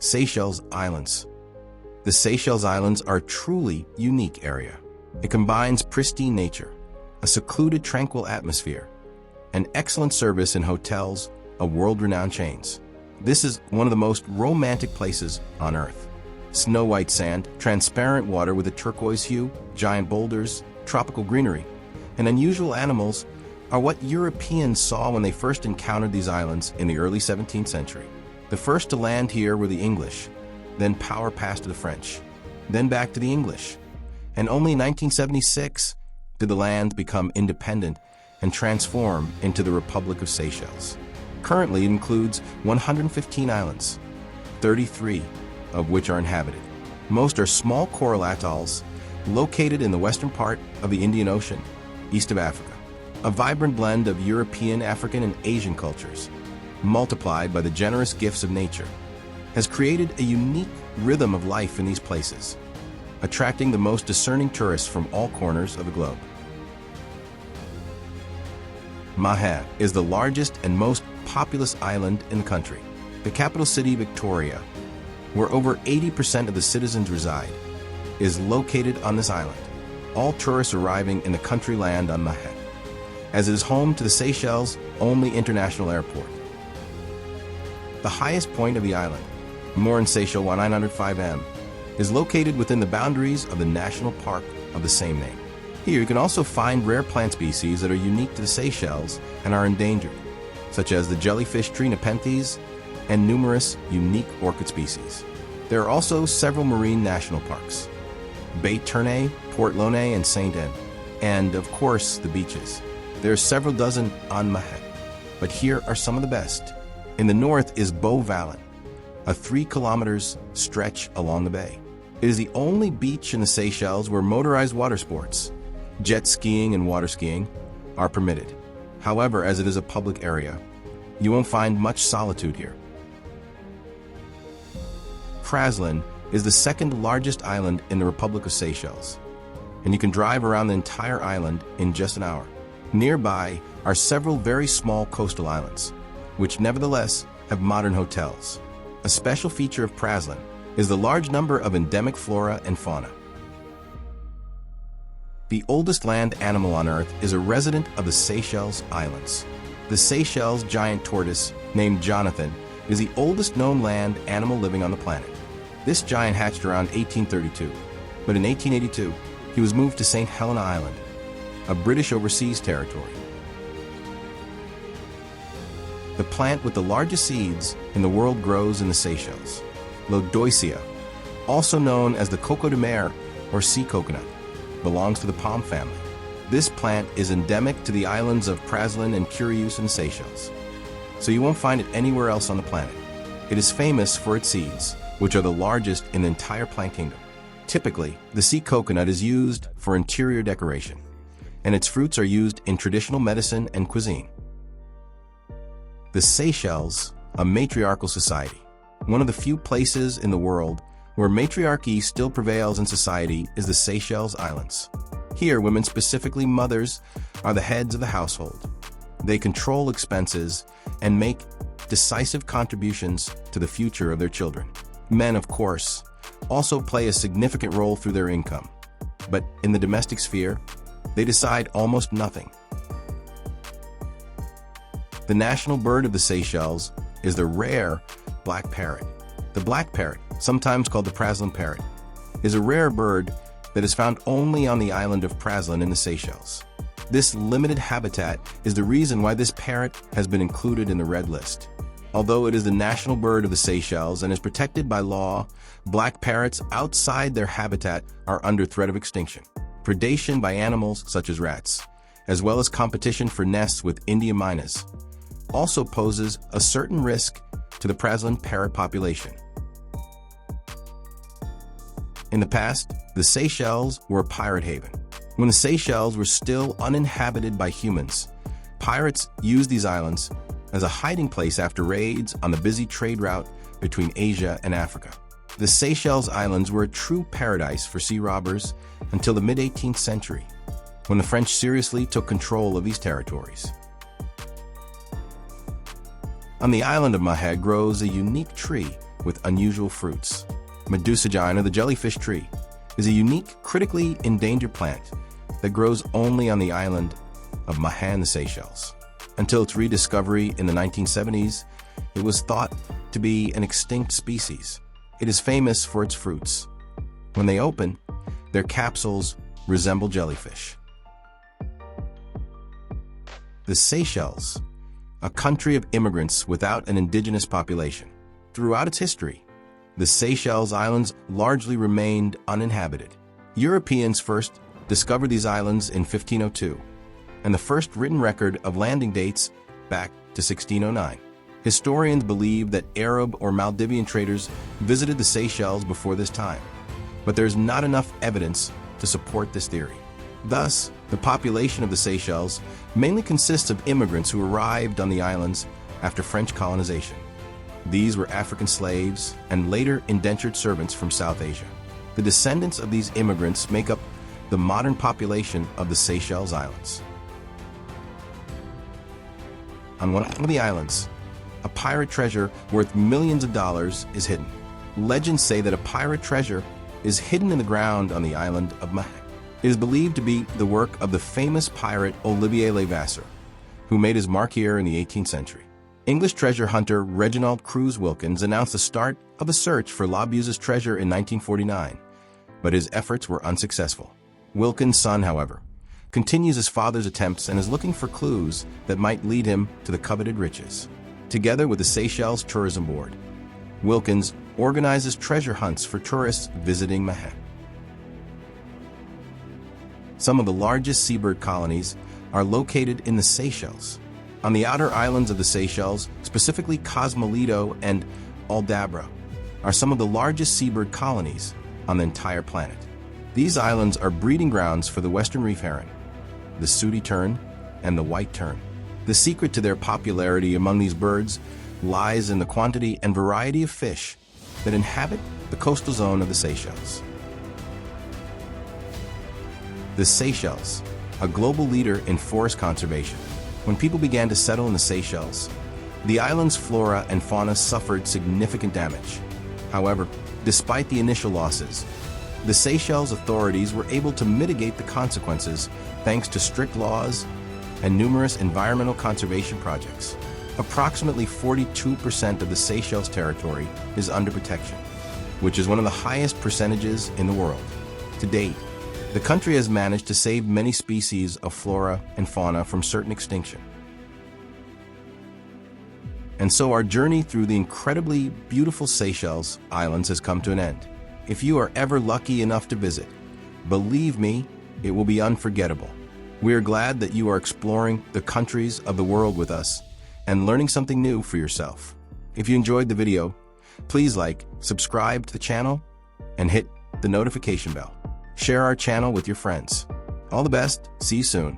Seychelles Islands. The Seychelles Islands are a truly unique area. It combines pristine nature, a secluded, tranquil atmosphere, and excellent service in hotels of world-renowned chains. This is one of the most romantic places on Earth. Snow-white sand, transparent water with a turquoise hue, giant boulders, tropical greenery, and unusual animals are what Europeans saw when they first encountered these islands in the early 17th century. The first to land here were the English, then power passed to the French, then back to the English, and only in 1976 did the land become independent and transform into the Republic of Seychelles. Currently, it includes 115 islands, 33 of which are inhabited. Most are small coral atolls located in the western part of the Indian Ocean, east of Africa. A vibrant blend of European, African, and Asian cultures, multiplied by the generous gifts of nature, has created a unique rhythm of life in these places, attracting the most discerning tourists from all corners of the globe. Mahé is the largest and most populous island in the country. The capital city, Victoria, where over 80% of the citizens reside, is located on this island. All tourists arriving in the country land on Mahé, as it is home to the Seychelles' only international airport. The highest point of the island, Morin Seychelles 905 m, is located within the boundaries of the national park of the same name. Here you can also find rare plant species that are unique to the Seychelles and are endangered, such as the jellyfish tree Nepenthes and numerous unique orchid species. There are also several marine national parks, Bay Tournai, Port Launay, and Saint-Anne, and of course the beaches. There are several dozen on Mahé, but here are some of the best. In the north is Beau Vallon, a 3 kilometers stretch along the bay. It is the only beach in the Seychelles where motorized water sports, jet skiing and water skiing, are permitted. However, as it is a public area, you won't find much solitude here. Praslin is the second largest island in the Republic of Seychelles, and you can drive around the entire island in just an hour. Nearby are several very small coastal islands, which nevertheless have modern hotels. A special feature of Praslin is the large number of endemic flora and fauna. The oldest land animal on Earth is a resident of the Seychelles Islands. The Seychelles giant tortoise, named Jonathan, is the oldest known land animal living on the planet. This giant hatched around 1832, but in 1882, he was moved to St. Helena Island, a British overseas territory. The plant with the largest seeds in the world grows in the Seychelles. Lodoicea, also known as the coco de mer or sea coconut, belongs to the palm family. This plant is endemic to the islands of Praslin and Curious in the Seychelles, so you won't find it anywhere else on the planet. It is famous for its seeds, which are the largest in the entire plant kingdom. Typically, the sea coconut is used for interior decoration, and its fruits are used in traditional medicine and cuisine. The Seychelles, a matriarchal society. One of the few places in the world where matriarchy still prevails in society is the Seychelles Islands. Here, women, specifically mothers, are the heads of the household. They control expenses and make decisive contributions to the future of their children. Men, of course, also play a significant role through their income, but in the domestic sphere, they decide almost nothing. The national bird of the Seychelles is the rare black parrot. The black parrot, sometimes called the Praslin parrot, is a rare bird that is found only on the island of Praslin in the Seychelles. This limited habitat is the reason why this parrot has been included in the red list. Although it is the national bird of the Seychelles and is protected by law, black parrots outside their habitat are under threat of extinction. Predation by animals such as rats, as well as competition for nests with Indian mynas, also poses a certain risk to the Praslin parrot population. In the past, the Seychelles were a pirate haven. When the Seychelles were still uninhabited by humans, pirates used these islands as a hiding place after raids on the busy trade route between Asia and Africa. The Seychelles Islands were a true paradise for sea robbers until the mid-18th century, when the French seriously took control of these territories. On the island of Mahé grows a unique tree with unusual fruits. Medusagina, the jellyfish tree, is a unique, critically endangered plant that grows only on the island of Mahé in the Seychelles. Until its rediscovery in the 1970s, it was thought to be an extinct species. It is famous for its fruits. When they open, their capsules resemble jellyfish. The Seychelles, a country of immigrants without an indigenous population. Throughout its history, the Seychelles Islands largely remained uninhabited. Europeans first discovered these islands in 1502, and the first written record of landing dates back to 1609. Historians believe that Arab or Maldivian traders visited the Seychelles before this time, but there is not enough evidence to support this theory. Thus, the population of the Seychelles mainly consists of immigrants who arrived on the islands after French colonization. These were African slaves and later indentured servants from South Asia. The descendants of these immigrants make up the modern population of the Seychelles Islands. On one of the islands, a pirate treasure worth millions of dollars is hidden. Legends say that a pirate treasure is hidden in the ground on the island of Mahé. It is believed to be the work of the famous pirate Olivier Le Vasseur, who made his mark here in the 18th century. English treasure hunter Reginald Cruise Wilkins announced the start of a search for La Buse's treasure in 1949, but his efforts were unsuccessful. Wilkins' son, however, continues his father's attempts and is looking for clues that might lead him to the coveted riches. Together with the Seychelles Tourism Board, Wilkins organizes treasure hunts for tourists visiting Mahé. Some of the largest seabird colonies are located in the Seychelles. On the outer islands of the Seychelles, specifically Cosmolito and Aldabra, are some of the largest seabird colonies on the entire planet. These islands are breeding grounds for the western reef heron, the sooty tern, and the white tern. The secret to their popularity among these birds lies in the quantity and variety of fish that inhabit the coastal zone of the Seychelles. The Seychelles, a global leader in forest conservation. When people began to settle in the Seychelles, the island's flora and fauna suffered significant damage. However, despite the initial losses, the Seychelles authorities were able to mitigate the consequences thanks to strict laws and numerous environmental conservation projects. Approximately 42% of the Seychelles territory is under protection, which is one of the highest percentages in the world. To date, the country has managed to save many species of flora and fauna from certain extinction. And so our journey through the incredibly beautiful Seychelles Islands has come to an end. If you are ever lucky enough to visit, believe me, it will be unforgettable. We are glad that you are exploring the countries of the world with us and learning something new for yourself. If you enjoyed the video, please like, subscribe to the channel, and hit the notification bell. Share our channel with your friends. All the best. See you soon.